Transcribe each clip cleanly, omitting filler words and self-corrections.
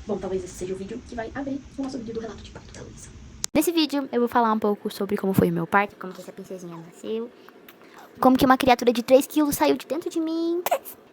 Bom, talvez esse seja o vídeo que vai abrir o nosso vídeo do relato de parto da Luísa. Nesse vídeo eu vou falar um pouco sobre como foi o meu parto, como que essa princesinha nasceu, como que uma criatura de 3 quilos saiu de dentro de mim.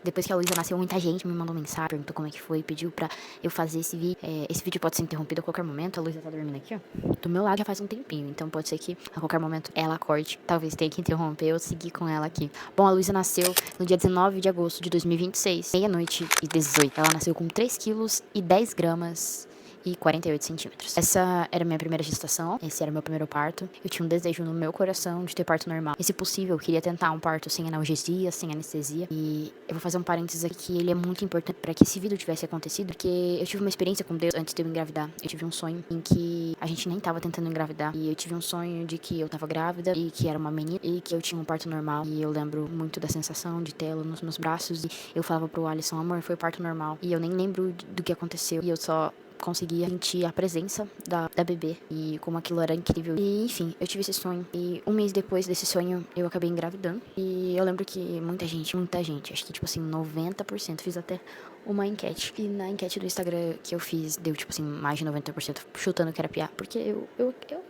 Depois que a Luísa nasceu, muita gente me mandou mensagem, perguntou como é que foi, pediu pra eu fazer esse vídeo. Esse vídeo pode ser interrompido a qualquer momento, a Luísa tá dormindo aqui, ó. Do meu lado já faz um tempinho, então pode ser que a qualquer momento ela acorde. Talvez tenha que interromper ou seguir com ela aqui. Bom, a Luísa nasceu no dia 19 de agosto de 2026, meia-noite e 18. Ela nasceu com 3 quilos e 10 gramas e 48 centímetros. Essa era a minha primeira gestação, esse era o meu primeiro parto. Eu tinha um desejo no meu coração de ter parto normal. E se possível, eu queria tentar um parto sem analgesia, sem anestesia. E eu vou fazer um parênteses aqui que ele é muito importante para que esse vídeo tivesse acontecido, porque eu tive uma experiência com Deus antes de eu engravidar. Eu tive um sonho em que a gente nem tava tentando engravidar. E eu tive um sonho de que eu tava grávida e que era uma menina e que eu tinha um parto normal. E eu lembro muito da sensação de tê-la nos meus braços. E eu falava pro Alisson, amor, foi parto normal. E eu nem lembro do que aconteceu. E eu só conseguia sentir a presença da bebê e como aquilo era incrível. E enfim, eu tive esse sonho e um mês depois desse sonho eu acabei engravidando. E eu lembro que muita gente, acho que tipo assim 90%, fiz até uma enquete. E na enquete do Instagram que eu fiz, deu tipo assim mais de 90% chutando que era piá. Porque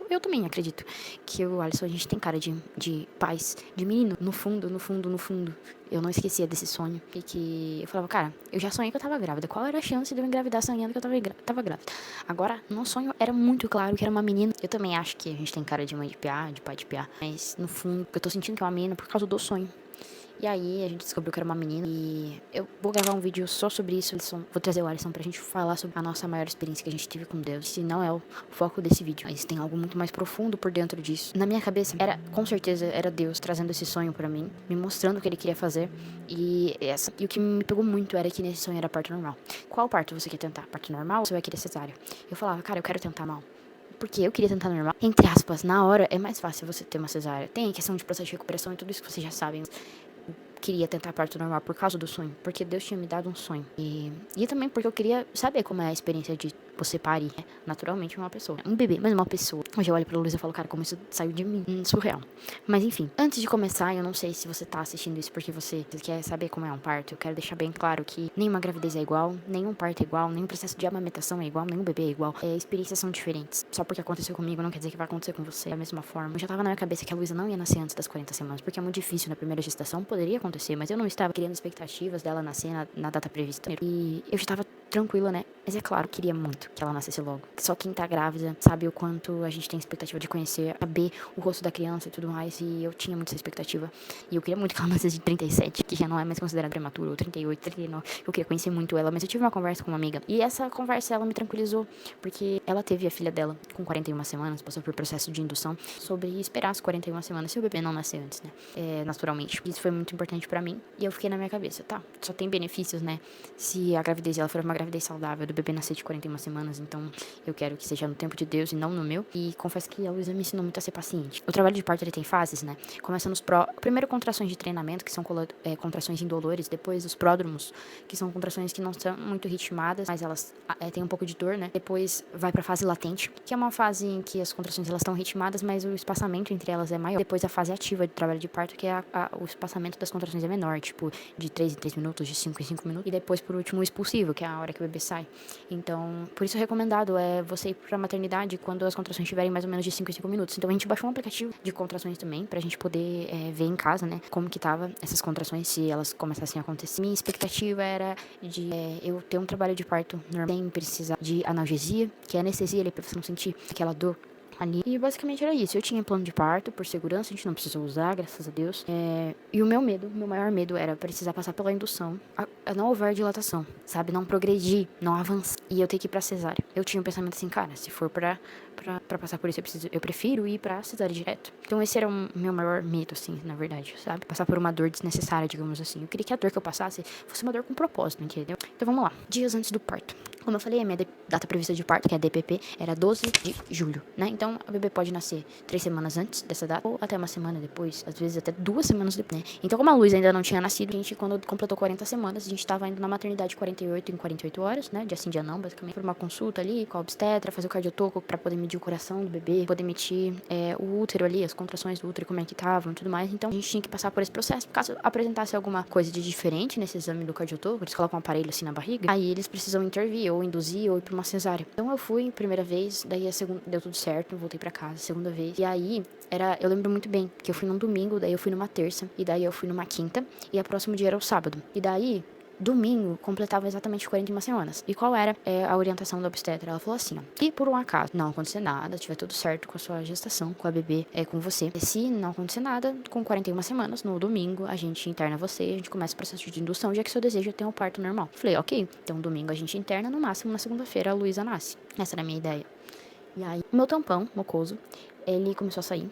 eu também acredito que o Alisson, a gente tem cara de paz, de menino. No fundo, eu não esquecia desse sonho. E que eu falava, cara, eu já sonhei que eu tava grávida. Qual era a chance de eu engravidar sonhando que eu tava grávida? Agora, no sonho era muito claro que era uma menina. Eu também acho que a gente tem cara de mãe de piá, de pai de piá. Mas no fundo, eu tô sentindo que é uma menina por causa do sonho. E aí a gente descobriu que era uma menina. E eu vou gravar um vídeo só sobre isso. Vou trazer o Alisson pra gente falar sobre a nossa maior experiência que a gente teve com Deus. Se não é o foco desse vídeo, mas tem algo muito mais profundo por dentro disso. Na minha cabeça, com certeza, era Deus trazendo esse sonho pra mim, me mostrando o que ele queria fazer. E o que me pegou muito era que nesse sonho era parto normal. Qual parto você quer tentar? Parto normal ou você vai querer cesárea? Eu falava, cara, eu quero tentar normal. Porque eu queria tentar normal. Entre aspas, na hora é mais fácil você ter uma cesárea. Tem a questão de processo de recuperação e tudo isso que vocês já sabem. Queria tentar parto normal por causa do sonho, porque Deus tinha me dado um sonho. E também porque eu queria saber como é a experiência de você parir, né? Naturalmente uma pessoa. Um bebê, mas uma pessoa. Hoje eu olho pra Luísa e falo, cara, como isso saiu de mim. Surreal. Mas enfim, antes de começar, eu não sei se você tá assistindo isso porque você quer saber como é um parto. Eu quero deixar bem claro que nenhuma gravidez é igual, nenhum parto é igual, nenhum processo de amamentação é igual, nenhum bebê é igual. Experiências são diferentes. Só porque aconteceu comigo não quer dizer que vai acontecer com você da mesma forma. Eu já tava na minha cabeça que a Luísa não ia nascer antes das 40 semanas, porque é muito difícil na primeira gestação, poderia acontecer, mas eu não estava criando expectativas dela nascer na data prevista. E eu já tava tranquila, né? Mas é claro, queria muito que ela nascesse logo. Só quem tá grávida sabe o quanto a gente tem expectativa de conhecer, saber o rosto da criança e tudo mais. E eu tinha muita essa expectativa. E eu queria muito que ela nascesse de 37, que já não é mais considerada prematura, ou 38, 39. Eu queria conhecer muito ela, mas eu tive uma conversa com uma amiga. E essa conversa, ela me tranquilizou, porque ela teve a filha dela com 41 semanas, passou por processo de indução, sobre esperar as 41 semanas se o bebê não nascer antes, né? Naturalmente. Isso foi muito importante pra mim. E eu fiquei na minha cabeça, tá, só tem benefícios, né? Se a gravidez ela for uma gravidez saudável, do bebê nascer de 41 semanas, então eu quero que seja no tempo de Deus e não no meu. E confesso que a Luísa me ensinou muito a ser paciente. O trabalho de parto, ele tem fases, né? Começa primeiro contrações de treinamento, que são contrações indolores, depois os pródromos, que são contrações que não são muito ritmadas, mas elas têm um pouco de dor, né? Depois vai pra fase latente, que é uma fase em que as contrações elas estão ritmadas, mas o espaçamento entre elas é maior. Depois a fase ativa de trabalho de parto, que é o espaçamento das contrações é menor, tipo, de 3 em 3 minutos, de 5 em 5 minutos. E depois, por último, o expulsivo, que é a hora que o bebê sai. Então, por isso é recomendado você ir pra maternidade quando as contrações tiverem mais ou menos de 5 em 5 minutos. Então, a gente baixou um aplicativo de contrações também, pra gente poder ver em casa, né, como que tava essas contrações, se elas começassem a acontecer. Minha expectativa era de eu ter um trabalho de parto normal, sem precisar de analgesia, que é anestesia ali, pra você não sentir aquela dor ali. E basicamente era isso. Eu tinha plano de parto, por segurança, a gente não precisou usar, graças a Deus. E o meu maior medo era precisar passar pela indução, a não houver dilatação, sabe? Não progredir, não avançar. E eu ter que ir pra cesárea. Eu tinha um pensamento assim, cara, se for pra passar por isso, eu prefiro ir pra cesárea direto. Então esse era o meu maior medo, assim, na verdade, sabe? Passar por uma dor desnecessária, digamos assim. Eu queria que a dor que eu passasse fosse uma dor com propósito, entendeu? Então vamos lá. Dias antes do parto. Como eu falei, a minha data prevista de parto, que é a DPP, era 12 de julho, né? Então, a bebê pode nascer 3 semanas antes dessa data, ou até uma semana depois, às vezes até 2 semanas depois, né? Então, como a Luísa ainda não tinha nascido, a gente, quando completou 40 semanas, a gente tava indo na maternidade 48 em 48 horas, né? Dia sim, dia não, basicamente, por uma consulta ali com a obstetra, fazer o cardiotoco pra poder medir o coração do bebê, poder medir o útero ali, as contrações do útero, como é que estavam e tudo mais. Então, a gente tinha que passar por esse processo. Caso apresentasse alguma coisa de diferente nesse exame do cardiotoco, eles colocam um aparelho assim na barriga, aí eles precisam intervir, ou induzir ou ir pra uma cesárea. Então eu fui, primeira vez, daí a segunda, deu tudo certo, voltei pra casa, segunda vez. E aí, eu lembro muito bem, que eu fui num domingo, daí eu fui numa terça, e daí eu fui numa quinta, e a próximo dia era o sábado. E daí, domingo, completava exatamente 41 semanas. E qual era a orientação da obstetra? Ela falou assim, ó, se por um acaso não acontecer nada, tiver tudo certo com a sua gestação, com a bebê, com você, se não acontecer nada, com 41 semanas, no domingo, a gente interna você, a gente começa o processo de indução, já que seu desejo é ter um parto normal. Falei, ok, então domingo a gente interna, no máximo na segunda-feira a Luísa nasce. Essa era a minha ideia. E aí, o meu tampão, mucoso, ele começou a sair.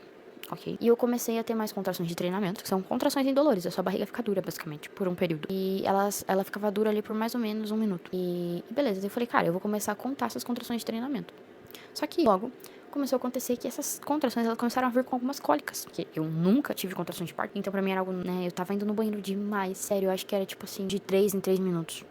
Ok. E eu comecei a ter mais contrações de treinamento, que são contrações indolores, a sua barriga fica dura, basicamente, por um período. E ela ficava dura ali por mais ou menos 1 minuto. E beleza, eu falei, cara, eu vou começar a contar essas contrações de treinamento. Só que logo começou a acontecer que essas contrações, elas começaram a vir com algumas cólicas, porque eu nunca tive contrações de parto, então pra mim era algo, né, eu tava indo no banheiro demais, sério, eu acho que era tipo assim, de 3 em 3 minutos.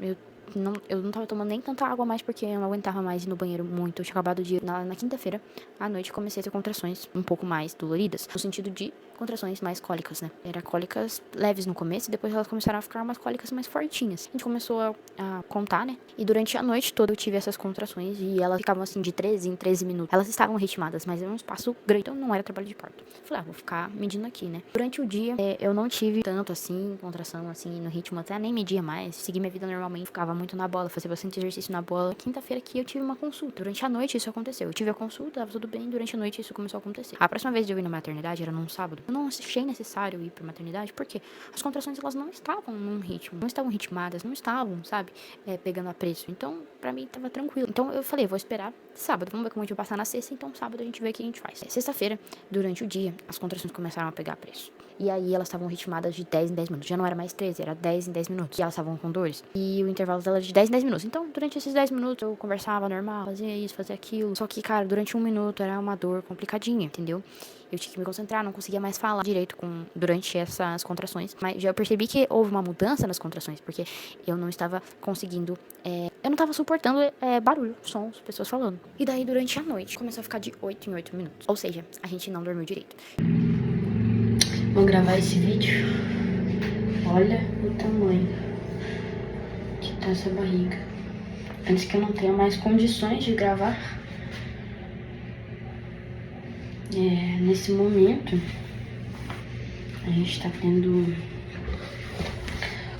Eu não tava tomando nem tanta água mais porque eu não aguentava mais ir no banheiro muito. Eu tinha acabado de ir na quinta-feira, à noite, comecei a ter contrações um pouco mais doloridas, no sentido de contrações mais cólicas, né? Era cólicas leves no começo e depois elas começaram a ficar umas cólicas mais fortinhas. A gente começou a contar, né? E durante a noite toda eu tive essas contrações e elas ficavam assim de 13 em 13 minutos. Elas estavam ritmadas, mas era um espaço grande, então não era trabalho de parto. Falei, vou ficar medindo aqui, né? Durante o dia, eu não tive tanto assim, contração assim no ritmo, até nem media mais. Segui minha vida normalmente, ficava muito na bola, fazia bastante exercício na bola. Quinta-feira aqui eu tive uma consulta. Durante a noite isso aconteceu. Eu tive a consulta, tava tudo bem, durante a noite isso começou a acontecer. A próxima vez de eu ir na maternidade era num sábado. Eu não achei necessário ir pra maternidade, porque as contrações elas não estavam num ritmo, não estavam ritmadas, não estavam, sabe, pegando a preço. Então, pra mim tava tranquilo. Então eu falei, vou esperar sábado, vamos ver como a gente vai passar na sexta, então sábado a gente vê o que a gente faz. Sexta-feira, durante o dia, as contrações começaram a pegar preço. E aí elas estavam ritmadas de 10 em 10 minutos. Já não era mais 13, era 10 em 10 minutos. E elas estavam com dores. E o intervalo dela era de 10 em 10 minutos. Então, durante esses 10 minutos, eu conversava normal, fazia isso, fazia aquilo. Só que, cara, durante 1 minuto era uma dor complicadinha, entendeu? Eu tinha que me concentrar, não conseguia mais falar direito durante essas contrações. Mas já eu percebi que houve uma mudança nas contrações, porque eu não estava conseguindo. Eu não estava suportando barulho, sons, pessoas falando. E daí, durante a noite, começou a ficar de 8 em 8 minutos. Ou seja, a gente não dormiu direito. Vamos gravar esse vídeo. Olha o tamanho que tá essa barriga. Antes que eu não tenha mais condições de gravar. Nesse momento, a gente tá tendo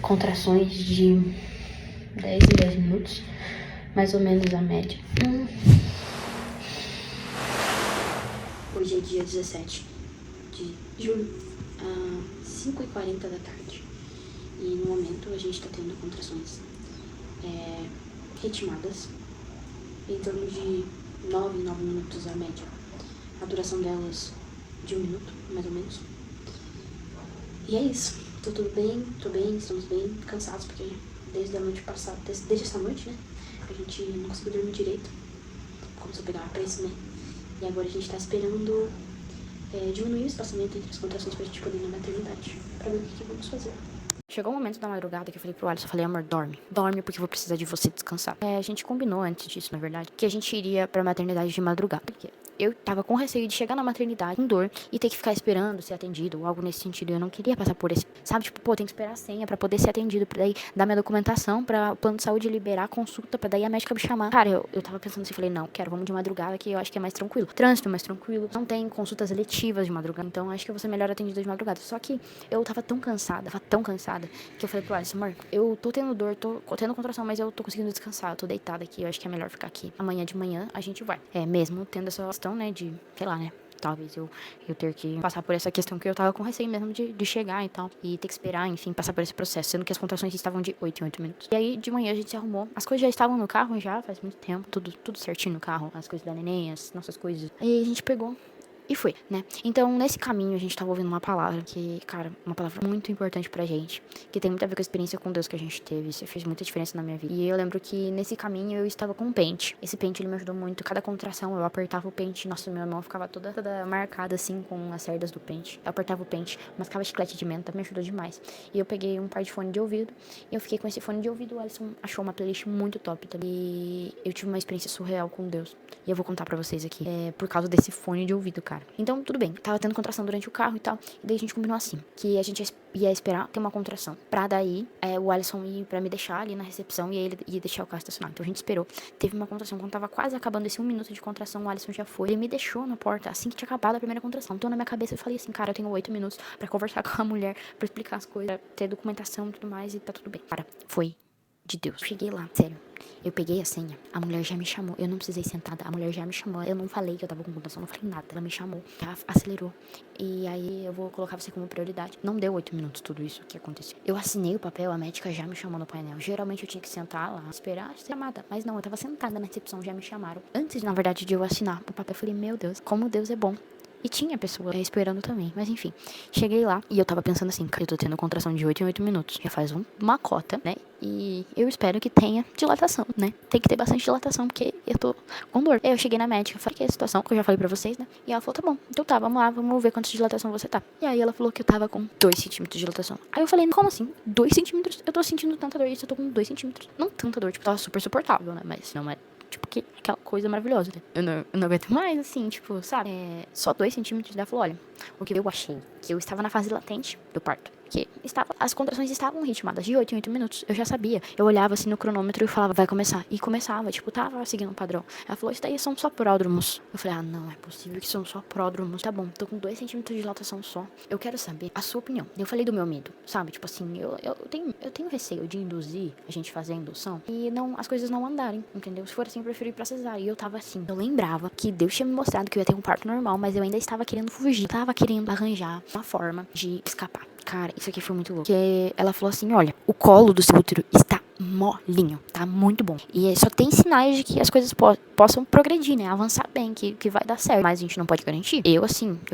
contrações de 10 em 10 minutos, mais ou menos a média. Hoje é dia 17 de julho, às 5h40 da tarde. E no momento a gente tá tendo contrações ritmadas, em torno de 9 minutos a média. A duração delas de 1 minuto, mais ou menos. E é isso. Tô tudo bem, tô bem, estamos bem cansados, porque desde a noite passada, desde essa noite, né, a gente não conseguiu dormir direito. Começou a pegar preço, né? E agora a gente tá esperando diminuir o espaçamento entre as contrações pra gente poder ir na maternidade, pra ver o que vamos fazer. Chegou o momento da madrugada que eu falei pro Alisson, eu falei, amor, dorme. Dorme porque eu vou precisar de você descansar. A gente combinou antes disso, na verdade, que a gente iria pra maternidade de madrugada. Por quê? Eu tava com receio de chegar na maternidade com dor e ter que ficar esperando ser atendido ou algo nesse sentido. Eu não queria passar por esse, sabe? Tipo, tem que esperar a senha pra poder ser atendido, pra daí dar minha documentação, pra o plano de saúde liberar a consulta, pra daí a médica me chamar. Cara, eu tava pensando assim, falei, não, vamos de madrugada que eu acho que é mais tranquilo. Trânsito mais tranquilo, não tem consultas eletivas de madrugada, então acho que eu vou ser melhor atendida de madrugada. Só que eu tava tão cansada, que eu falei pro Alisson, amor, eu tô tendo dor, tô tendo contração, mas eu tô conseguindo descansar, eu tô deitada aqui, eu acho que é melhor ficar aqui. Amanhã de manhã a gente vai. Mesmo tendo essa questão, né, de, sei lá, né, talvez eu ter que passar por essa questão que eu tava com receio mesmo de chegar e tal, e ter que esperar, enfim, passar por esse processo, sendo que as contrações estavam de 8 em 8 minutos. E aí, de manhã a gente se arrumou, as coisas já estavam no carro já, faz muito tempo, tudo certinho no carro, as coisas da neném, as nossas coisas. Aí a gente pegou e foi, né? Então, nesse caminho, a gente tava ouvindo uma palavra que, cara, uma palavra muito importante pra gente, que tem muito a ver com a experiência com Deus que a gente teve. Isso fez muita diferença na minha vida. E eu lembro que nesse caminho eu estava com um pente. Esse pente, ele me ajudou muito. Cada contração, eu apertava o pente. Nossa, minha mão ficava toda marcada, assim, com as cerdas do pente. Eu apertava o pente, mascava chiclete de menta, me ajudou demais. E eu peguei um par de fone de ouvido, e eu fiquei com esse fone de ouvido. O Alisson achou uma playlist muito top também. E eu tive uma experiência surreal com Deus. E eu vou contar pra vocês aqui. Por causa desse fone de ouvido, cara. cara. Então, tudo bem. Tava tendo contração durante o carro e tal. E daí a gente combinou assim, que a gente ia esperar ter uma contração. Pra daí, o Alisson ir pra me deixar ali na recepção e ele ia deixar o carro estacionado. Então a gente esperou. Teve uma contração. Quando tava quase acabando esse 1 minuto de contração, o Alisson já foi. Ele me deixou na porta assim que tinha acabado a primeira contração. Então na minha cabeça eu falei assim, cara, eu tenho 8 minutos pra conversar com a mulher, pra explicar as coisas, pra ter documentação e tudo mais, e tá tudo bem. Cara, foi de Deus. Cheguei lá, sério. Eu peguei a senha, a mulher já me chamou. Eu não precisei sentada, a mulher já me chamou. Eu não falei que eu tava com contação, não falei nada. Ela me chamou, já acelerou. E aí eu vou colocar você como prioridade. Não deu 8 minutos tudo isso que aconteceu. Eu assinei o papel, a médica já me chamou no painel. Geralmente eu tinha que sentar lá, esperar ser chamada. Mas não, eu tava sentada na recepção, já me chamaram. Antes, na verdade, de eu assinar o papel, eu falei, meu Deus, como Deus é bom. E tinha pessoa esperando também. Mas enfim, cheguei lá e eu tava pensando assim, cara, eu tô tendo contração de 8 em 8 minutos. Já faz uma cota, né? E eu espero que tenha dilatação, né? Tem que ter bastante dilatação, porque eu tô com dor. Aí eu cheguei na médica, falei que é a situação, que eu já falei pra vocês, né? E ela falou, tá bom, então tá, vamos lá, vamos ver quantos de dilatação você tá. E aí ela falou que eu tava com 2 centímetros de dilatação. Aí eu falei, como assim? 2 centímetros? Eu tô sentindo tanta dor, isso eu tô com 2 centímetros. Não tanta dor, tipo, tava super suportável, né? Mas não é tipo, que aquela coisa maravilhosa, né? Eu não aguento mais, assim, tipo, sabe? Só 2 centímetros. Ela falou, olha, o que eu achei, que eu estava na fase latente do parto. Que as contrações estavam ritmadas de 8 em 8 minutos. Eu já sabia. Eu olhava assim no cronômetro e falava, vai começar. E começava, tipo, tava seguindo um padrão. Ela falou, isso daí são só pródromos. Eu falei, não é possível que são só pródromos. Tá bom, tô com 2 centímetros de dilatação só. Eu quero saber a sua opinião. Eu falei do meu medo, sabe? Tipo assim, eu tenho receio de induzir a gente fazer a indução e as coisas não andarem, entendeu? Se for assim, eu prefiro ir pra cesárea. E eu tava assim, eu lembrava que Deus tinha me mostrado que eu ia ter um parto normal, mas eu ainda estava querendo fugir. Tava querendo arranjar uma forma de escapar. Cara, isso aqui foi muito louco. Porque ela falou assim, olha, o colo do seu útero está molinho, tá muito bom. E só tem sinais de que as coisas possam progredir, né? Avançar bem, que vai dar certo. Mas a gente não pode garantir. Eu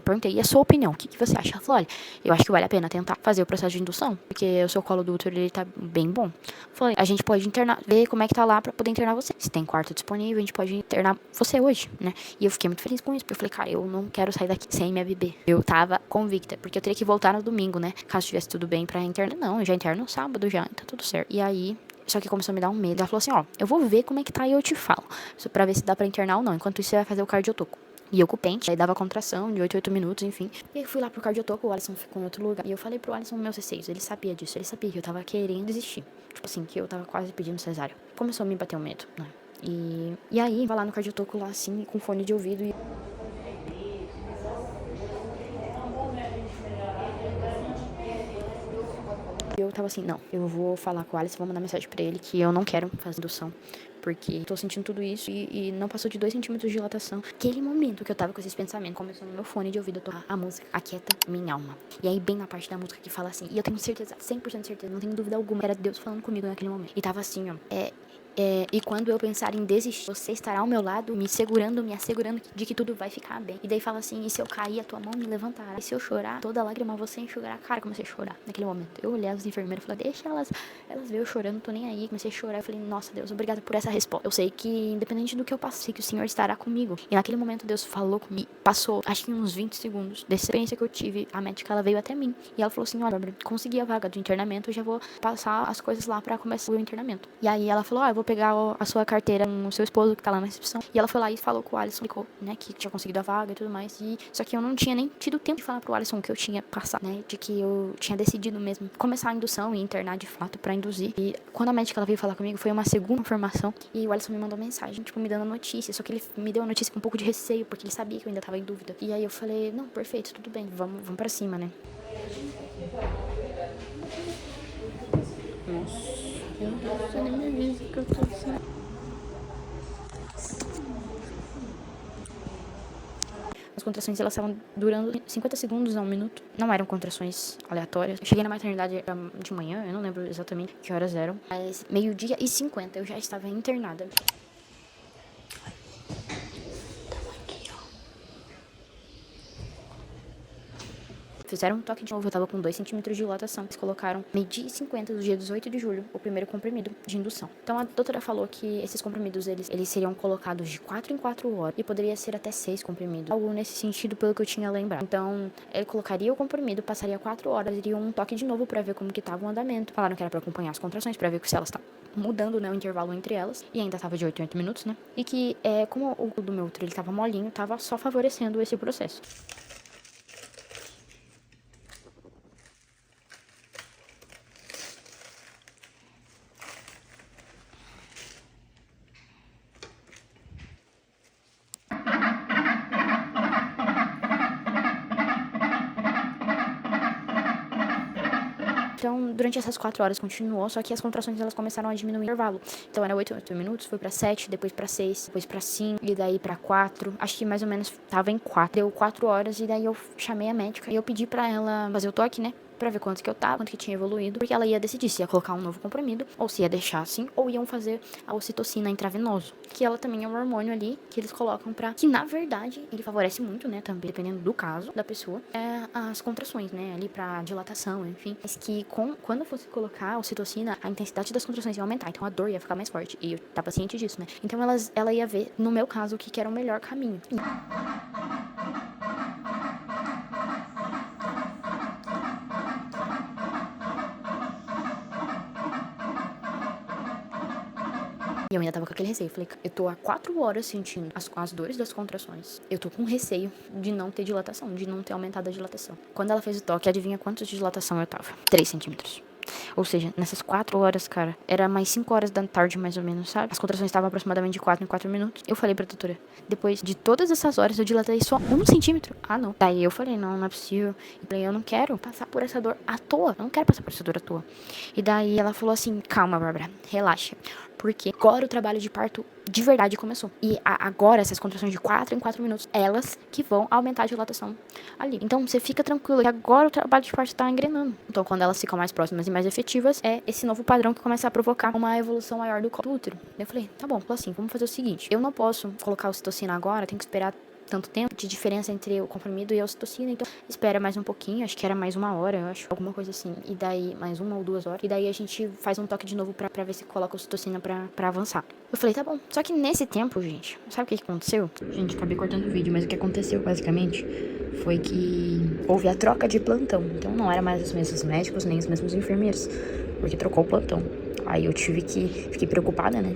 perguntei, e a sua opinião? O que você acha? Ela falou, olha, eu acho que vale a pena tentar fazer o processo de indução, porque o seu colo do útero, ele tá bem bom. Falei, a gente pode internar, ver como é que tá lá pra poder internar você. Se tem quarto disponível, a gente pode internar você hoje, né? E eu fiquei muito feliz com isso, porque eu falei, cara, eu não quero sair daqui sem minha bebê. Eu tava convicta, porque eu teria que voltar no domingo, né? Caso tivesse tudo bem pra internar. Não, eu já interno no sábado já, tá tudo certo. E aí, só que começou a me dar um medo. Ela falou assim, ó, eu vou ver como é que tá e eu te falo. Só pra ver se dá pra internar ou não. Enquanto isso, você vai fazer o cardiotoco. E eu com o pente, aí dava contração de 8 em 8 minutos, enfim. E aí fui lá pro cardiotoco, o Alisson ficou em outro lugar. E eu falei pro Alisson meus receios, ele sabia disso, ele sabia que eu tava querendo desistir. Tipo assim, que eu tava quase pedindo cesárea. Começou a me bater um medo, né? E aí, vai lá no cardiotoco lá assim, com fone de ouvido e... Eu tava assim, não, eu vou falar com o Alisson, vou mandar mensagem pra ele que eu não quero fazer indução, porque tô sentindo tudo isso e não passou de 2 centímetros de dilatação. Aquele momento que eu tava com esses pensamentos, começou no meu fone de ouvido a tocar a música Aquieta Minha Alma. E aí, bem na parte da música que fala assim, e eu tenho certeza, 100% certeza, não tenho dúvida alguma, que era Deus falando comigo naquele momento. E tava assim, ó, e quando eu pensar em desistir, você estará ao meu lado, me segurando, me assegurando de que tudo vai ficar bem. E daí fala assim, e se eu cair, a tua mão me levantará. E se eu chorar, toda lágrima você enxugará. Cara, comecei a chorar naquele momento. Eu olhei as enfermeiras e falei, deixa elas ver eu chorando, tô nem aí. Comecei a chorar, eu falei, nossa Deus, obrigada por essa resposta. Eu sei que, independente do que eu passei, que o Senhor estará comigo. E naquele momento Deus falou comigo, passou, acho que uns 20 segundos dessa experiência que eu tive. A médica, ela veio até mim e ela falou assim, olha, Bárbara, consegui a vaga do internamento, eu já vou passar as coisas lá pra começar o internamento. E aí ela falou, eu vou pegar a sua carteira com o seu esposo que tá lá na recepção. E ela foi lá e falou com o Alisson, né, que tinha conseguido a vaga e tudo mais. Só que eu não tinha nem tido tempo de falar pro Alisson que eu tinha passado, né, de que eu tinha decidido mesmo começar a indução e internar de fato pra induzir. E quando a médica ela veio falar comigo, foi uma segunda informação e o Alisson me mandou mensagem, tipo, me dando notícia. Só que ele me deu a notícia com um pouco de receio, porque ele sabia que eu ainda tava em dúvida. E aí eu falei, não, perfeito, tudo bem, vamos pra cima, né. Nossa, eu não sei nem me avisa que eu tô assim. As contrações, elas estavam durando 50 segundos a 1 minuto. Não eram contrações aleatórias. Eu cheguei na maternidade de manhã, eu não lembro exatamente que horas eram. Mas 12h50 eu já estava internada. fizeram um toque de novo, eu tava com 2 centímetros de dilatação. Eles colocaram meio-dia e 50 do dia 18 de julho, o primeiro comprimido de indução. Então a doutora falou que esses comprimidos, eles seriam colocados de 4 em 4 horas e poderia ser até 6 comprimidos. Algo nesse sentido, pelo que eu tinha lembrado. Então, ele colocaria o comprimido, passaria 4 horas, iria um toque de novo pra ver como que tava o andamento. Falaram que era pra acompanhar as contrações, pra ver se elas estavam mudando, né, o intervalo entre elas. E ainda tava de 8 em 8 minutos, né? E que, como o do meu útero, ele tava molinho, tava só favorecendo esse processo. Então, durante essas 4 horas continuou, só que as contrações elas começaram a diminuir o intervalo. Então, era 8 minutos, foi pra 7, depois pra 6, depois pra 5, e daí pra 4. Acho que mais ou menos tava em 4. Deu 4 horas, e daí eu chamei a médica e eu pedi pra ela fazer o toque, né? Pra ver quanto que eu tava, quanto que tinha evoluído, porque ela ia decidir se ia colocar um novo comprimido, ou se ia deixar assim, ou iam fazer a ocitocina intravenoso, que ela também é um hormônio ali, que eles colocam pra, que na verdade, ele favorece muito, né, também, dependendo do caso da pessoa, as contrações, né, ali pra dilatação, enfim, mas que quando fosse colocar a ocitocina, a intensidade das contrações ia aumentar, então a dor ia ficar mais forte, e eu tava ciente disso, né, então ela ia ver, no meu caso, o que era o melhor caminho. E eu ainda tava com aquele receio. Eu falei, eu tô há 4 horas sentindo as dores das contrações. Eu tô com receio de não ter dilatação, de não ter aumentado a dilatação. Quando ela fez o toque, adivinha quantos de dilatação eu tava? 3 centímetros. Ou seja, nessas 4 horas, cara, era mais 5 horas da tarde, mais ou menos, sabe? As contrações estavam aproximadamente de 4 em 4 minutos. Eu falei pra doutora, depois de todas essas horas, eu dilatei só 1 centímetro. Ah, não. Daí eu falei, não é possível. E falei, eu não quero passar por essa dor à toa. Eu não quero passar por essa dor à toa. E daí ela falou assim, calma, Bárbara, relaxa. Porque agora o trabalho de parto de verdade começou. E agora, essas contrações de 4 em 4 minutos, elas que vão aumentar a dilatação ali. Então, você fica tranquilo que agora o trabalho de parto tá engrenando. Então, quando elas ficam mais próximas e mais efetivas, é esse novo padrão que começa a provocar uma evolução maior do colo do útero. Eu falei, tá bom, assim, vamos fazer o seguinte. Eu não posso colocar ocitocina agora, tem que esperar tanto tempo de diferença entre o comprimido e a ocitocina, então espera mais um pouquinho, acho que era mais 1 hora, eu acho, alguma coisa assim, e daí mais 1 ou 2 horas, e daí a gente faz um toque de novo pra ver se coloca a ocitocina pra avançar. Eu falei, tá bom, só que nesse tempo, gente, sabe o que aconteceu? Gente, acabei cortando o vídeo, mas o que aconteceu, basicamente, foi que houve a troca de plantão, então não era mais os mesmos médicos, nem os mesmos enfermeiros, porque trocou o plantão. Aí eu fiquei preocupada, né?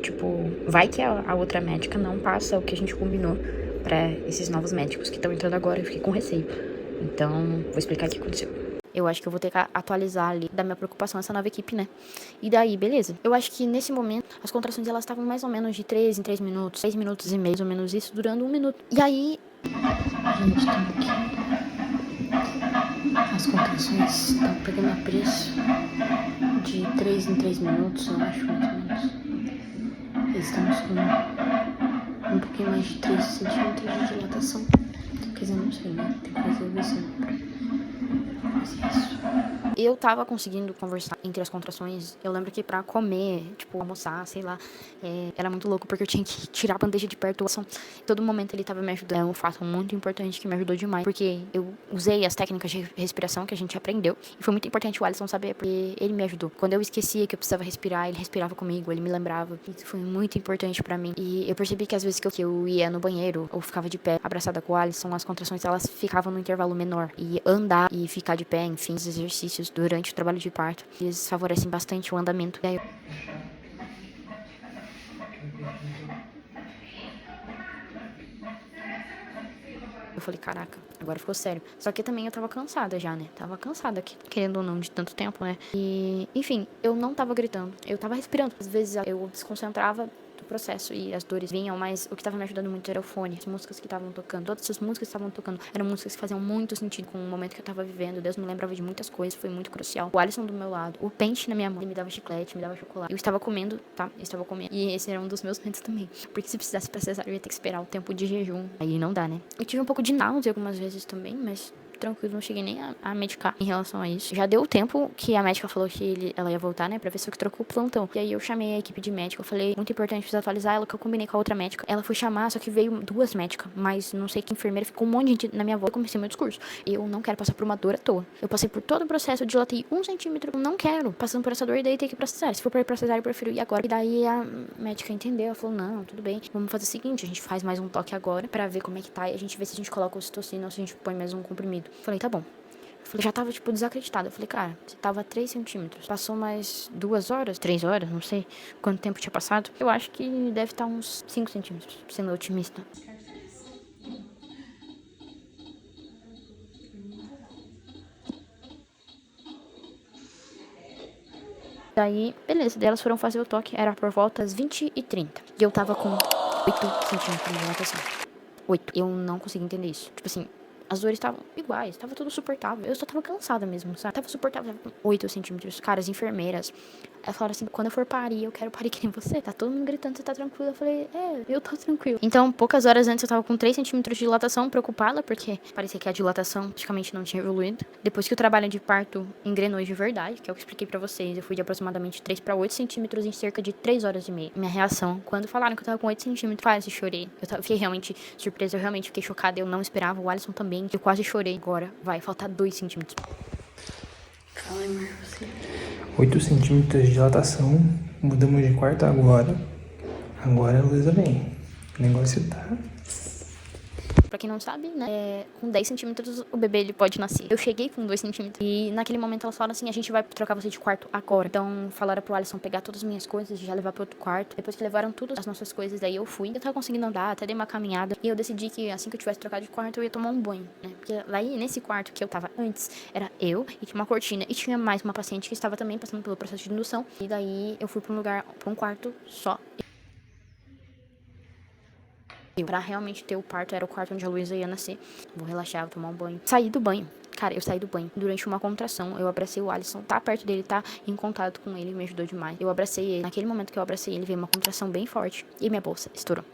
Tipo, vai que a outra médica não passa o que a gente combinou pra esses novos médicos que estão entrando agora. Eu fiquei com receio. Então, vou explicar o que aconteceu. Eu acho que eu vou ter que atualizar ali da minha preocupação essa nova equipe, né? E daí, beleza. Eu acho que nesse momento, as contrações, elas estavam mais ou menos de 3 em 3 minutos, 6 minutos e meio, mais ou menos isso, durando 1 minuto. E aí... Gente, estamos aqui. As contrações estão pegando a preço de 3 em 3 minutos, eu acho, mais ou menos. Estamos com um pouquinho mais de 3 centímetros de dilatação. Quer dizer, não sei, né? Tem que fazer o exame pra fazer isso. Eu tava conseguindo conversar entre as contrações. Eu lembro que pra comer, tipo, almoçar, sei lá, era muito louco, porque eu tinha que tirar a bandeja de perto. Todo momento ele tava me ajudando. É um fato muito importante que me ajudou demais, porque eu usei as técnicas de respiração que a gente aprendeu. E foi muito importante o Alisson saber, porque ele me ajudou. Quando eu esquecia que eu precisava respirar, ele respirava comigo, ele me lembrava. Isso foi muito importante pra mim. E eu percebi que às vezes que eu ia no banheiro, ou ficava de pé, abraçada com o Alisson, as contrações, elas ficavam no intervalo menor. E andar e ficar de pé, enfim, os exercícios durante o trabalho de parto, eles favorecem bastante o andamento. E aí eu falei, caraca, agora ficou sério. Só que também eu tava cansada já, né? Tava cansada aqui, querendo ou não, de tanto tempo, né? E, enfim, eu não tava gritando. Eu tava respirando. Às vezes eu desconcentrava do processo e as dores vinham, mas o que tava me ajudando muito era o fone. As músicas que estavam tocando, todas essas músicas que estavam tocando eram músicas que faziam muito sentido com o momento que eu tava vivendo. Deus me lembrava de muitas coisas, foi muito crucial. O Alisson do meu lado, o pente na minha mão, ele me dava chiclete, me dava chocolate. Eu estava comendo, tá? Eu estava comendo. E esse era um dos meus medos também. Porque se precisasse pra cesárea, eu ia ter que esperar o tempo de jejum. Aí não dá, né? Eu tive um pouco de náusea algumas vezes também, mas tranquilo, não cheguei nem a medicar em relação a isso. Já deu o tempo que a médica falou que ela ia voltar, né, pra ver se eu trocou o plantão. E aí eu chamei a equipe de médica, eu falei, muito importante, precisa atualizar ela, que eu combinei com a outra médica. Ela foi chamar, só que veio 2 médicas, mas não sei que enfermeira, ficou um monte de gente na minha volta. Eu comecei meu discurso. Eu não quero passar por uma dor à toa. Eu passei por todo o processo, eu dilatei 1 centímetro. Eu não quero, passando por essa dor e daí ter que ir pra cesárea. Se for pra ir pra cesárea, eu prefiro ir agora. E daí a médica entendeu, ela falou, não, tudo bem, vamos fazer o seguinte, a gente faz mais um toque agora, pra ver como é que tá, e a gente vê se a gente coloca ocitocina ou se a gente põe mais um comprimido. Falei, tá bom. Eu falei, já tava, tipo, desacreditada. Eu falei, cara, você tava 3 centímetros. Passou mais 2 horas, 3 horas, não sei quanto tempo tinha passado. Eu acho que deve estar uns 5 centímetros, sendo otimista. Daí, beleza, daí elas foram fazer o toque, era por volta das 20h30. E eu tava com 8 centímetros de dilatação. 8. Eu não consegui entender isso. Tipo assim, as dores estavam iguais, tava tudo suportável. Eu só tava cansada mesmo, sabe? Tava suportável, tava com 8 centímetros. Cara, as enfermeiras, elas falaram assim, quando eu for parir, eu quero parir que nem você. Tá todo mundo gritando, você tá tranquila? Eu falei, eu tô tranquila. Então, poucas horas antes, eu tava com 3 centímetros de dilatação, preocupada, porque parecia que a dilatação praticamente não tinha evoluído. Depois que o trabalho de parto engrenou de verdade, que é o que eu expliquei pra vocês, eu fui de aproximadamente 3 para 8 centímetros em cerca de 3 horas e meia. Minha reação, quando falaram que eu tava com 8 centímetros, quase chorei. Fiquei realmente surpresa, eu realmente fiquei chocada, eu não esperava, o Alisson também, eu quase chorei. Agora vai faltar 2 centímetros. Fala, amor, você. 8 centímetros de dilatação, mudamos de quarto agora. Agora a Luísa vem. O negócio tá... Pra quem não sabe, né, com 10 centímetros o bebê ele pode nascer. Eu cheguei com 2 centímetros e naquele momento elas falaram assim, a gente vai trocar você de quarto agora. Então falaram pro Alisson pegar todas as minhas coisas e já levar pro outro quarto. Depois que levaram todas as nossas coisas, daí eu fui. Eu tava conseguindo andar, até dei uma caminhada. E eu decidi que assim que eu tivesse trocado de quarto, eu ia tomar um banho, né. Porque lá nesse quarto que eu tava antes, era eu e tinha uma cortina. E tinha mais uma paciente que estava também passando pelo processo de indução. E daí eu fui pra um quarto só. Pra realmente ter o parto, era o quarto onde a Luísa ia nascer. Vou relaxar, vou tomar um banho. Saí do banho. Cara, eu saí do banho. Durante uma contração, eu abracei o Alisson. Tá perto dele, tá em contato com ele, me ajudou demais. Eu abracei ele. Naquele momento que eu abracei ele, veio uma contração bem forte. E minha bolsa estourou.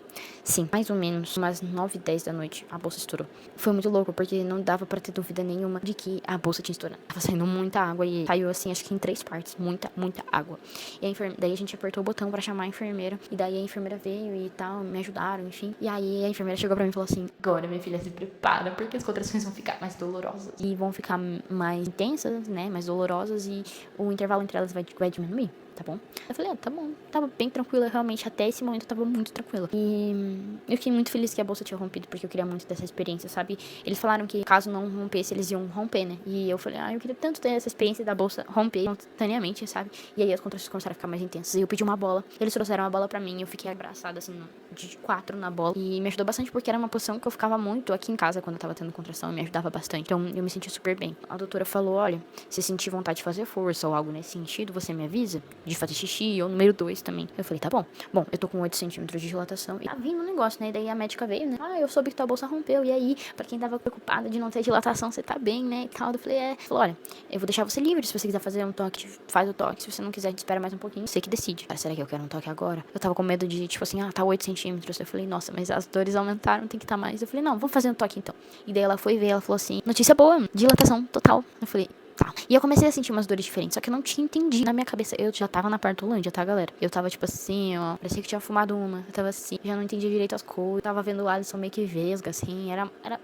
Sim, mais ou menos umas 9h10 da noite, a bolsa estourou. Foi muito louco, porque não dava pra ter dúvida nenhuma de que a bolsa tinha estourado. Tava saindo muita água e saiu assim, acho que em 3 partes. Muita água. E daí a gente apertou o botão pra chamar a enfermeira. E daí a enfermeira veio e tal, me ajudaram, enfim. E aí a enfermeira chegou pra mim e falou assim, agora, minha filha, se prepara, porque as contrações vão ficar mais dolorosas. E vão ficar mais intensas, né, mais dolorosas. E o intervalo entre elas vai diminuir. Tá bom? Eu falei, tá bom. Tava bem tranquila, realmente. Até esse momento eu tava muito tranquila. E eu fiquei muito feliz que a bolsa tinha rompido, porque eu queria muito dessa experiência, sabe? Eles falaram que caso não rompesse, eles iam romper, né? E eu falei, eu queria tanto ter essa experiência da bolsa romper espontaneamente, sabe? E aí as contrações começaram a ficar mais intensas. E eu pedi uma bola. Eles trouxeram uma bola pra mim. Eu fiquei abraçada, assim, de 4 na bola. E me ajudou bastante, porque era uma posição que eu ficava muito aqui em casa quando eu tava tendo contração. E me ajudava bastante. Então eu me senti super bem. A doutora falou, olha, se sentir vontade de fazer força ou algo nesse sentido, você me avisa de fazer xixi ou número 2 também. Eu falei, tá bom. Bom, eu tô com 8 centímetros de dilatação. E tá vindo um negócio, né? E daí a médica veio, né? Eu soube que tua bolsa rompeu. E aí, pra quem tava preocupada de não ter dilatação, você tá bem, né? E tal. Eu falei, Falou, olha, eu vou deixar você livre. Se você quiser fazer um toque, faz o toque. Se você não quiser, a gente espera mais um pouquinho. Você que decide. Será que eu quero um toque agora? Eu tava com medo de, tipo assim, tá 8 centímetros. Eu falei, nossa, mas as dores aumentaram, tem que estar mais. Eu falei, não, vamos fazer um toque então. E daí ela foi ver, ela falou assim, notícia boa, dilatação total. Eu falei, tá. E eu comecei a sentir umas dores diferentes, só que eu não tinha entendido. Na minha cabeça, eu já tava na partolândia, tá, galera? Eu tava, tipo assim, ó, parecia que tinha fumado uma. Eu tava assim, já não entendia direito as coisas. Eu tava vendo o Alisson meio que vesga, assim,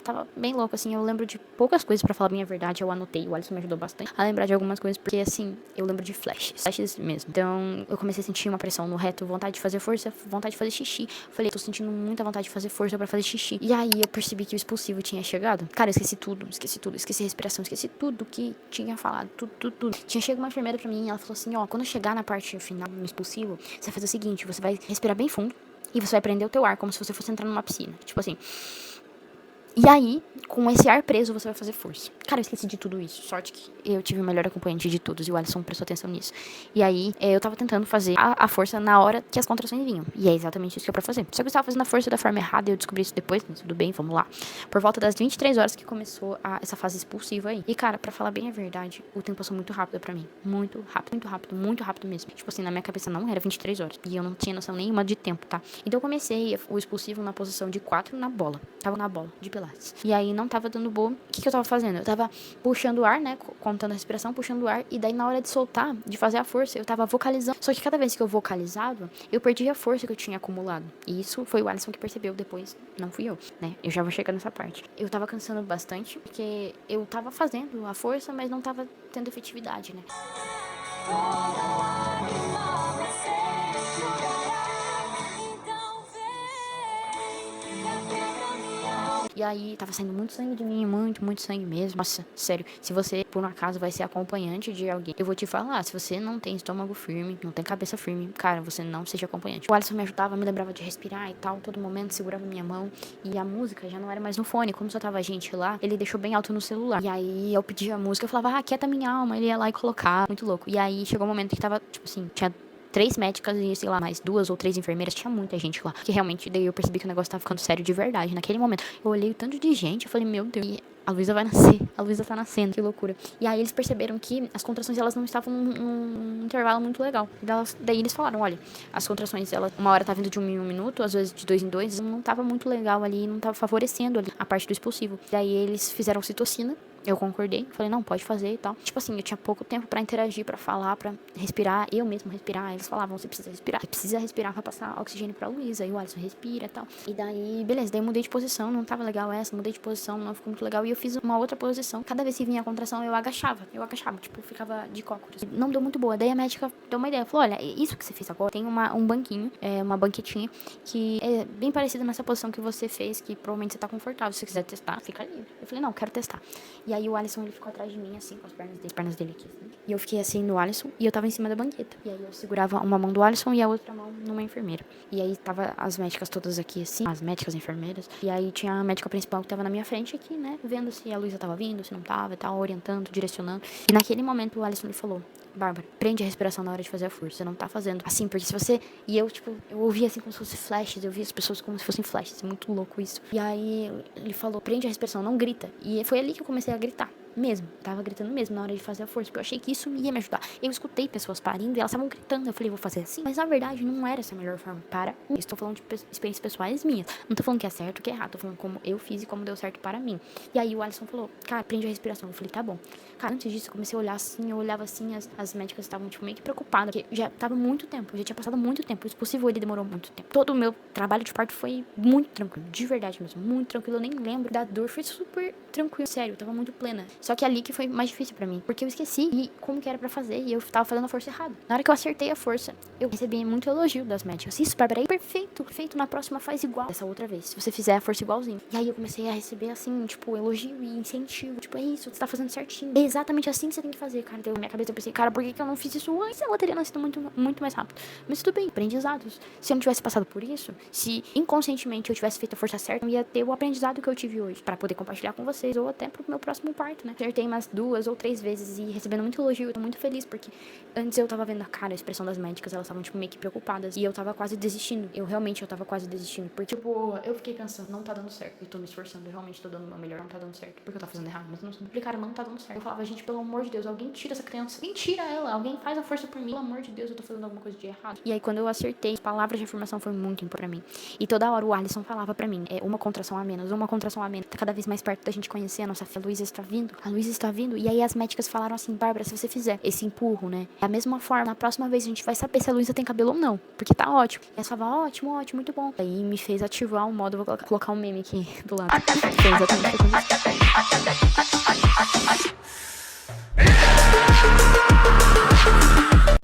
tava bem louco, assim. Eu lembro de poucas coisas, pra falar a minha verdade, eu anotei. O Alisson me ajudou bastante a lembrar de algumas coisas, porque, assim, eu lembro de flashes mesmo. Então, eu comecei a sentir uma pressão no reto, vontade de fazer força, vontade de fazer xixi. Falei, tô sentindo muita vontade de fazer força pra fazer xixi. E aí, eu percebi que o expulsivo tinha chegado. Cara, eu esqueci tudo, esqueci a respiração, esqueci tudo que tinha falado, tudo. Tinha chegado uma enfermeira pra mim e ela falou assim, quando chegar na parte final, no expulsivo, você vai fazer o seguinte, você vai respirar bem fundo e você vai prender o teu ar como se você fosse entrar numa piscina. Tipo assim. E aí, com esse ar preso, você vai fazer força. Cara, eu esqueci de tudo isso. Sorte que eu tive o melhor acompanhante de todos e o Alisson prestou atenção nisso. E aí, eu tava tentando fazer a força na hora que as contrações vinham. E é exatamente isso que é pra fazer. Só que eu estava fazendo a força da forma errada e eu descobri isso depois, mas tudo bem, vamos lá. Por volta das 23 horas que começou essa fase expulsiva aí. E, cara, pra falar bem a verdade, o tempo passou muito rápido pra mim. Muito rápido mesmo. Tipo assim, na minha cabeça não era 23 horas. E eu não tinha noção nenhuma de tempo, tá? Então eu comecei o expulsivo na posição de 4 na bola. Tava na bola, de pelado. relax. E aí não tava dando boa. O que eu tava fazendo? Eu tava puxando o ar, né? Contando a respiração, puxando o ar. E daí na hora de soltar, de fazer a força, eu tava vocalizando. Só que cada vez que eu vocalizava, eu perdia a força que eu tinha acumulado. E isso foi o Alisson que percebeu depois. Não fui eu, né? Eu já vou chegar nessa parte. Eu tava cansando bastante, porque eu tava fazendo a força, mas não tava tendo efetividade, né? E aí, tava saindo muito sangue de mim, muito sangue mesmo. Nossa, sério, se você, por um acaso, vai ser acompanhante de alguém, eu vou te falar, se você não tem estômago firme, não tem cabeça firme, cara, você não seja acompanhante. O Alisson me ajudava, me lembrava de respirar e tal, todo momento segurava minha mão. E a música já não era mais no fone, como só tava gente lá, ele deixou bem alto no celular. E aí, eu pedia a música, eu falava, quieta minha alma, ele ia lá e colocava, muito louco. E aí, chegou um momento que tava, tipo assim, tinha 3 médicas e, sei lá, mais 2 ou 3 enfermeiras. Tinha muita gente lá. Que realmente, daí eu percebi que o negócio tava ficando sério de verdade. Naquele momento, eu olhei o tanto de gente, eu falei, meu Deus, e a Luísa vai nascer. A Luísa tá nascendo, que loucura. E aí eles perceberam que as contrações, elas não estavam num intervalo muito legal. Daí eles falaram, olha, as contrações, uma hora tá vindo de 1 em 1 minuto, às vezes de 2 em 2, não tava muito legal ali, não tava favorecendo ali a parte do expulsivo. Daí eles fizeram citocina. Eu concordei, falei, não, pode fazer e tal. Tipo assim, eu tinha pouco tempo pra interagir, pra falar, pra respirar, eu mesmo respirar. Eles falavam, você precisa respirar pra passar oxigênio pra Luísa. E o Alisson respira e tal. E daí, beleza, daí eu mudei de posição, não tava legal essa, mudei de posição, não ficou muito legal. E eu fiz uma outra posição. Cada vez que vinha a contração, eu agachava, tipo, ficava de cócoras. Não deu muito boa. Daí a médica deu uma ideia, falou, olha, isso que você fez agora, tem um banquinho, uma banquetinha, que é bem parecida nessa posição que você fez, que provavelmente você tá confortável. Se você quiser testar, fica livre. Eu falei, não, quero testar. E aí o Alisson, ele ficou atrás de mim, assim, com as pernas dele aqui, assim. E eu fiquei assim no Alisson, e eu tava em cima da banqueta. E aí eu segurava uma mão do Alisson e a outra mão numa enfermeira. E aí tava as médicas todas aqui, assim, as médicas enfermeiras. E aí tinha a médica principal que tava na minha frente aqui, né, vendo se a Luísa tava vindo, se não tava e tal, orientando, direcionando. E naquele momento o Alisson, ele falou, Bárbara, prende a respiração na hora de fazer a força. Você não tá fazendo assim, porque se você... E eu, tipo, eu ouvia assim como se fosse flashes. Eu via as pessoas como se fossem flashes. É muito louco isso. E aí ele falou, prende a respiração, não grita. E foi ali que eu comecei a gritar. Mesmo, tava gritando mesmo na hora de fazer a força, porque eu achei que isso ia me ajudar. Eu escutei pessoas parindo e elas estavam gritando. Eu falei, vou fazer assim. Mas na verdade não era essa a melhor forma para mim. Estou falando de experiências pessoais minhas. Não tô falando que é certo ou que é errado. Tô falando como eu fiz e como deu certo para mim. E aí o Alisson falou, cara, prende a respiração. Eu falei, tá bom. Cara, antes disso eu comecei a olhar assim, eu olhava assim, as médicas estavam tipo meio que preocupadas, porque já tava muito tempo, já tinha passado muito tempo. Se possível, ele demorou muito tempo. Todo o meu trabalho de parto foi muito tranquilo, de verdade mesmo, muito tranquilo. Eu nem lembro da dor, foi super tranquilo, sério, eu tava muito plena. Só que ali que foi mais difícil pra mim, porque eu esqueci e como que era pra fazer, e eu tava fazendo a força errada. Na hora que eu acertei a força, eu recebi muito elogio das médicas. Isso, Bárbara, aí perfeito, na próxima faz igual dessa outra vez, se você fizer a força igualzinho. E aí eu comecei a receber assim, tipo, elogio e incentivo, tipo, é isso, você tá fazendo certinho, é exatamente assim que você tem que fazer, cara. Deu na minha cabeça, eu pensei, cara, por que eu não fiz isso antes? Ela teria nascido muito mais rápido. Mas tudo bem, aprendizados. Se eu não tivesse passado por isso, se inconscientemente eu tivesse feito a força certa, eu ia ter o aprendizado que eu tive hoje, pra poder compartilhar com vocês, ou até pro meu próximo parto, né? Acertei umas 2 ou 3 vezes e recebendo muito elogio. Eu tô muito feliz, porque antes eu tava vendo a cara, a expressão das médicas, elas estavam, tipo, meio que preocupadas. E eu tava quase desistindo. Eu tava quase desistindo. Porque, tipo, eu fiquei pensando, não tá dando certo. Eu tô me esforçando, eu realmente tô dando o meu melhor, não tá dando certo. Porque eu tava fazendo errado. Mas não me explicaram, não tá dando certo. Eu falava, gente, pelo amor de Deus, alguém tira essa criança. Alguém tira ela. Alguém faz a força por mim. Pelo amor de Deus, eu tô fazendo alguma coisa de errado. E aí, quando eu acertei, as palavras de afirmação foi muito importante pra mim. E toda hora o Alisson falava pra mim, uma contração a menos, uma contração a menos. Tá cada vez mais perto da gente conhecer a nossa filha. A Luísa está vindo. A Luísa está vindo. E aí as médicas falaram assim, Bárbara, se você fizer esse empurro, né? Da mesma forma, na próxima vez a gente vai saber se a Luísa tem cabelo ou não. Porque tá ótimo. E ela falava, ótimo, muito bom. Aí me fez ativar o modo, vou colocar um meme aqui do lado. Foi exatamente o que aconteceu.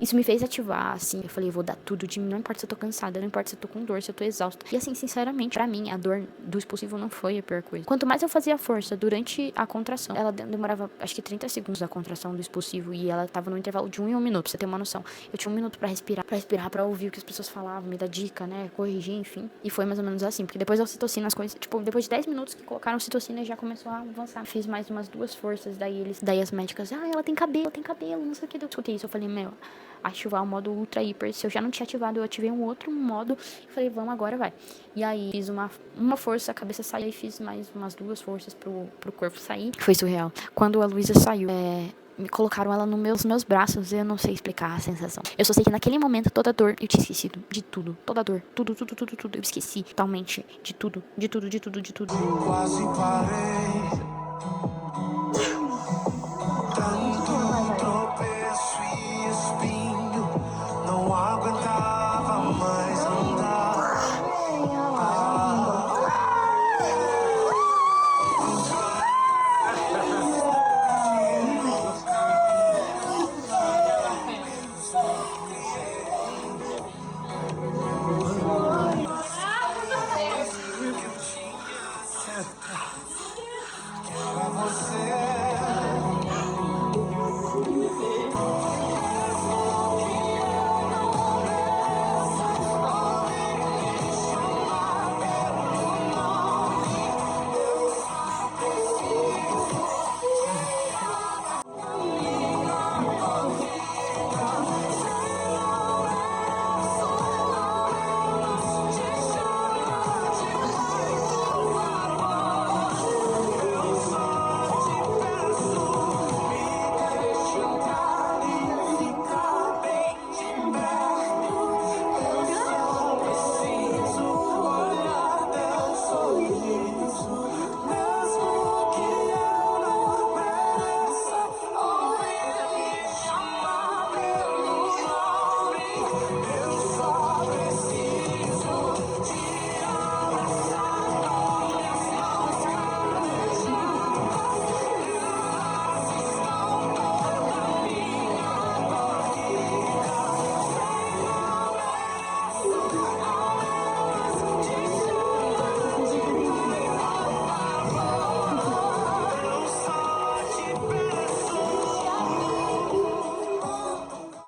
Isso me fez ativar, assim, eu falei, eu vou dar tudo de mim, não importa se eu tô cansada, não importa se eu tô com dor, se eu tô exausta. E assim, sinceramente, pra mim, a dor do expulsivo não foi a pior coisa. Quanto mais eu fazia força durante a contração, ela demorava, acho que 30 segundos a contração do expulsivo, e ela tava no intervalo de 1 em 1 minuto, pra você ter uma noção. Eu tinha 1 minuto pra respirar, pra ouvir o que as pessoas falavam, me dar dica, né, corrigir, enfim. E foi mais ou menos assim, porque depois da ocitocina, as coisas, tipo, depois de 10 minutos que colocaram ocitocina, já começou a avançar. Fiz mais umas 2 forças, daí as médicas, ela tem cabelo, não sei o que. Eu escutei isso, eu falei, meu, ativar o modo ultra hiper. Se eu já não tinha ativado, eu ativei um outro modo e falei, vamos, agora vai. E aí fiz uma força, a cabeça saiu, e fiz mais umas 2 forças pro corpo sair. Foi surreal. Quando a Luísa saiu, me colocaram ela nos meus braços. Eu não sei explicar a sensação. Eu só sei que naquele momento, toda dor, eu tinha esquecido de tudo. Toda dor, tudo. Eu esqueci totalmente de tudo. Quase parei. Tanto tropeço e espinho, não aguentava mais andar. Pra você.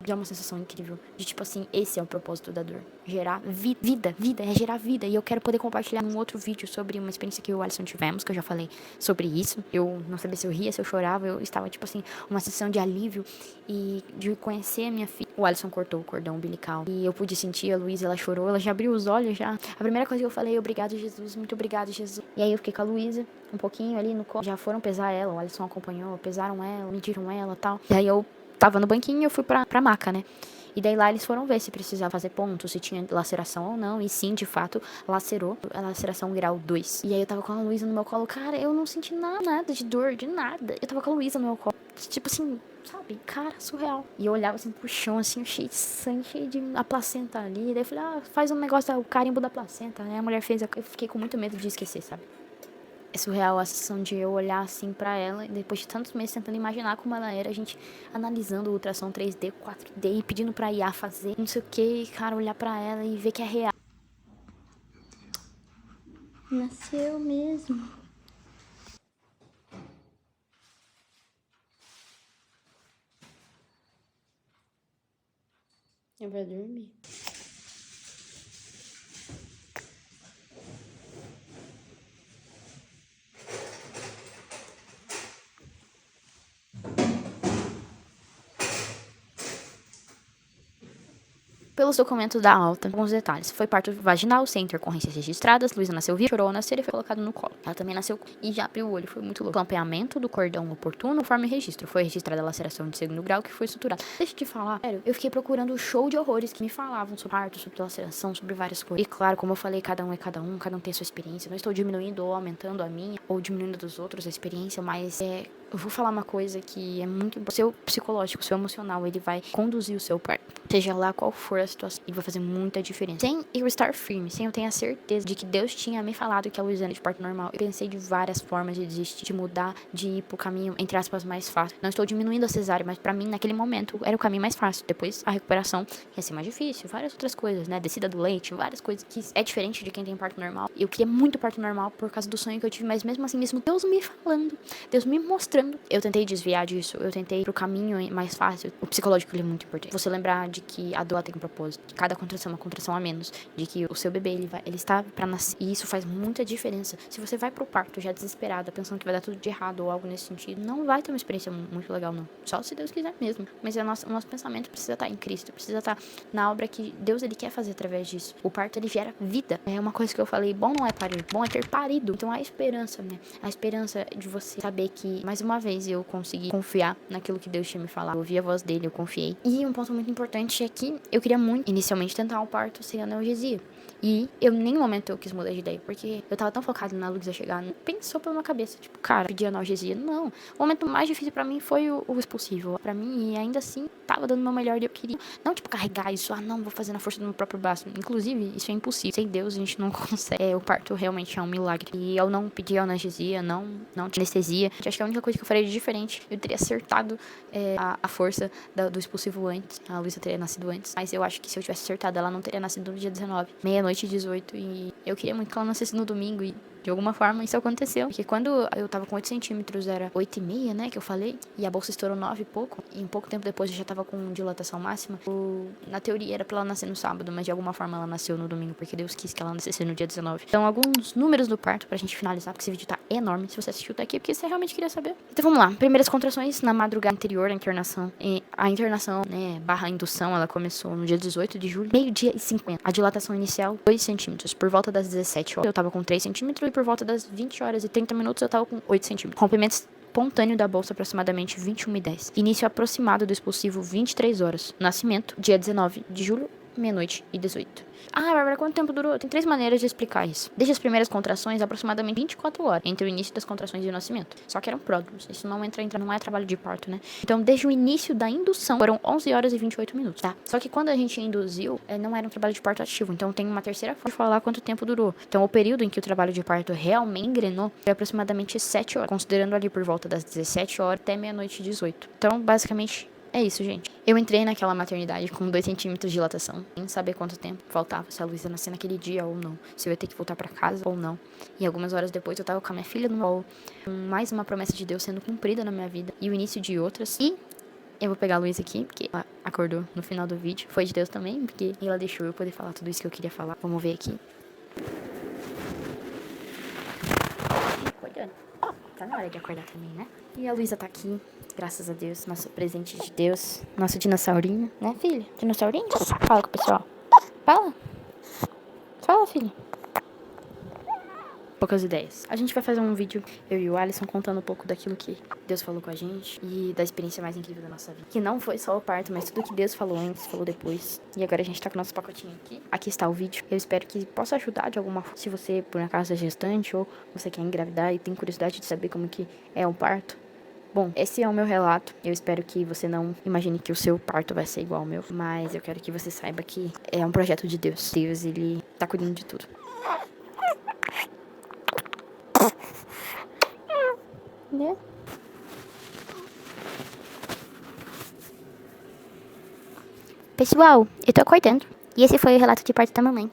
É uma sensação incrível de tipo assim, esse é o propósito da dor, gerar vida, é gerar vida. E eu quero poder compartilhar num outro vídeo sobre uma experiência que eu e o Alisson tivemos, que eu já falei sobre isso. Eu não sabia se eu ria, se eu chorava, eu estava tipo assim, uma sensação de alívio e de conhecer a minha filha. O Alisson cortou o cordão umbilical e eu pude sentir a Luísa, ela chorou, ela já abriu os olhos já. A primeira coisa que eu falei, obrigado Jesus, muito obrigado Jesus. E aí eu fiquei com a Luísa um pouquinho ali no colo, já foram pesar ela, o Alisson acompanhou, pesaram ela, mediram ela e tal. E aí eu tava no banquinho e eu fui pra maca, né? E daí lá eles foram ver se precisava fazer ponto, se tinha laceração ou não. E sim, de fato, lacerou. A laceração grau 2. E aí eu tava com a Luísa no meu colo. Cara, eu não senti nada de dor, de nada. Eu tava com a Luísa no meu colo. Tipo assim, sabe? Cara, surreal. E eu olhava assim pro chão, assim, cheio de sangue, cheio de a placenta ali. Daí eu falei, faz um negócio, o carimbo da placenta, né? A mulher fez, eu fiquei com muito medo de esquecer, sabe? É surreal a sensação de eu olhar assim pra ela e depois de tantos meses tentando imaginar como ela era, a gente analisando o ultrassom 3D, 4D e pedindo pra IA fazer, não sei o que, cara, olhar pra ela e ver que é real. Nasceu mesmo. Eu vou dormir. Pelos documentos da alta, alguns detalhes. Foi parto vaginal, sem intercorrências registradas. Luísa nasceu viva, chorou ao nascer e foi colocada no colo. Ela também nasceu e já abriu o olho, foi muito louco. Clampeamento do cordão oportuno, conforme registro. Foi registrada a laceração de segundo grau, que foi suturada. Deixa eu te falar, sério, eu fiquei procurando o show de horrores que me falavam sobre parto, sobre laceração, sobre várias coisas. E claro, como eu falei, cada um é cada um tem a sua experiência. Não estou diminuindo ou aumentando a minha, ou diminuindo dos outros a experiência, mas eu vou falar uma coisa que é muito importante. Seu psicológico, seu emocional, ele vai conduzir o seu parto. Seja lá qual for a situação, e vai fazer muita diferença. Sem eu estar firme, sem eu ter a certeza de que Deus tinha me falado que a Luísa era de parto normal, eu pensei de várias formas de desistir, de mudar, de ir pro caminho, entre aspas, mais fácil. Não estou diminuindo a cesárea, mas pra mim, naquele momento, era o caminho mais fácil. Depois, a recuperação ia ser mais difícil, várias outras coisas, né? Descida do leite, várias coisas que é diferente de quem tem parto normal. Eu queria muito parto normal por causa do sonho que eu tive, mas mesmo assim, mesmo Deus me falando, Deus me mostrando, eu tentei desviar disso, eu tentei ir pro caminho mais fácil. O psicológico, ele é muito importante. Você lembrar de que a dor tem um propósito, que cada contração é uma contração a menos, de que o seu bebê, ele está pra nascer, e isso faz muita diferença. Se você vai pro parto já desesperada, pensando que vai dar tudo de errado ou algo nesse sentido, não vai ter uma experiência muito legal, não. Só se Deus quiser mesmo. Mas o nosso pensamento precisa estar em Cristo, precisa estar na obra que Deus, ele quer fazer através disso. O parto, ele gera vida. É uma coisa que eu falei, bom não é parir, bom é ter parido. Então a esperança, né? A esperança de você saber que mais uma uma vez eu consegui confiar naquilo que Deus tinha me falado. Eu ouvi a voz dele, eu confiei. E um ponto muito importante é que eu queria muito, inicialmente, tentar um parto sem analgesia. E eu, em nenhum momento, eu quis mudar de ideia, porque eu tava tão focado na Luísa chegar, não pensou pela minha cabeça, tipo, cara, pedir analgesia. Não. O momento mais difícil pra mim foi o expulsivo. Pra mim, e ainda assim, tava dando o meu melhor e eu queria, não, tipo, carregar isso, não, vou fazer na força do meu próprio braço. Inclusive, isso é impossível. Sem Deus, a gente não consegue. O parto realmente é um milagre. E eu não pedi analgesia, não tinha anestesia. Acho que a única coisa que eu faria de diferente, eu teria acertado a força do expulsivo antes. A Luísa teria nascido antes. Mas eu acho que se eu tivesse acertado, ela não teria nascido no dia 19. Meia-noite 18. E eu queria muito que ela nascesse no domingo. E de alguma forma isso aconteceu. Porque quando eu tava com 8 centímetros, era 8,5, né? Que eu falei. E a bolsa estourou 9 e pouco. E um pouco tempo depois eu já tava com dilatação máxima. Na teoria era pra ela nascer no sábado. Mas de alguma forma ela nasceu no domingo. Porque Deus quis que ela nascesse no dia 19. Então, alguns números do parto pra gente finalizar. Porque esse vídeo tá enorme. Se você assistiu até aqui, é porque você realmente queria saber. Então vamos lá. Primeiras contrações na madrugada anterior à internação. A internação, né? Barra indução, ela começou no dia 18 de julho. Meio-dia e 50. A dilatação inicial, 2 centímetros. Por volta das 17 horas, eu tava com 3 centímetros. E por volta das 20 horas e 30 minutos, eu tava com 8 centímetros. Rompimento espontâneo da bolsa, aproximadamente 21h10. Início aproximado do expulsivo, 23 horas. Nascimento, dia 19 de julho, meia-noite e 18. Bárbara, quanto tempo durou? Tem 3 maneiras de explicar isso. Desde as primeiras contrações, aproximadamente 24 horas entre o início das contrações e o nascimento. Só que eram pródromos. Isso não não é trabalho de parto, né? Então, desde o início da indução, foram 11 horas e 28 minutos, tá? Só que quando a gente induziu, não era um trabalho de parto ativo. Então, tem uma terceira forma de falar quanto tempo durou. Então, o período em que o trabalho de parto realmente engrenou foi aproximadamente 7 horas, considerando ali por volta das 17 horas até meia-noite e 18. Então, basicamente, é isso, gente. Eu entrei naquela maternidade com 2 centímetros de dilatação, sem saber quanto tempo faltava, se a Luísa nascer naquele dia ou não, se eu ia ter que voltar pra casa ou não. E algumas horas depois eu tava com a minha filha no colo, com mais uma promessa de Deus sendo cumprida na minha vida e o início de outras. E eu vou pegar a Luísa aqui, porque ela acordou no final do vídeo. Foi de Deus também, porque ela deixou eu poder falar tudo isso que eu queria falar. Vamos ver aqui. Acordando. Tá na hora de acordar também, né? E a Luísa tá aqui. Graças a Deus, nosso presente de Deus. Nosso dinossaurinho, né, filho? Dinossaurinho? Fala com o pessoal. Fala. Fala, filho. Poucas ideias. A gente vai fazer um vídeo, eu e o Alisson, contando um pouco daquilo que Deus falou com a gente e da experiência mais incrível da nossa vida. Que não foi só o parto, mas tudo que Deus falou antes, falou depois. E agora a gente tá com o nosso pacotinho aqui. Aqui está o vídeo. Eu espero que possa ajudar de alguma forma. Se você, por acaso, é gestante ou você quer engravidar e tem curiosidade de saber como que é um parto. Bom, esse é o meu relato. Eu espero que você não imagine que o seu parto vai ser igual ao meu. Mas eu quero que você saiba que é um projeto de Deus. Deus, ele tá cuidando de tudo. Né? Pessoal, eu tô acordando. E esse foi o relato de parto da mamãe.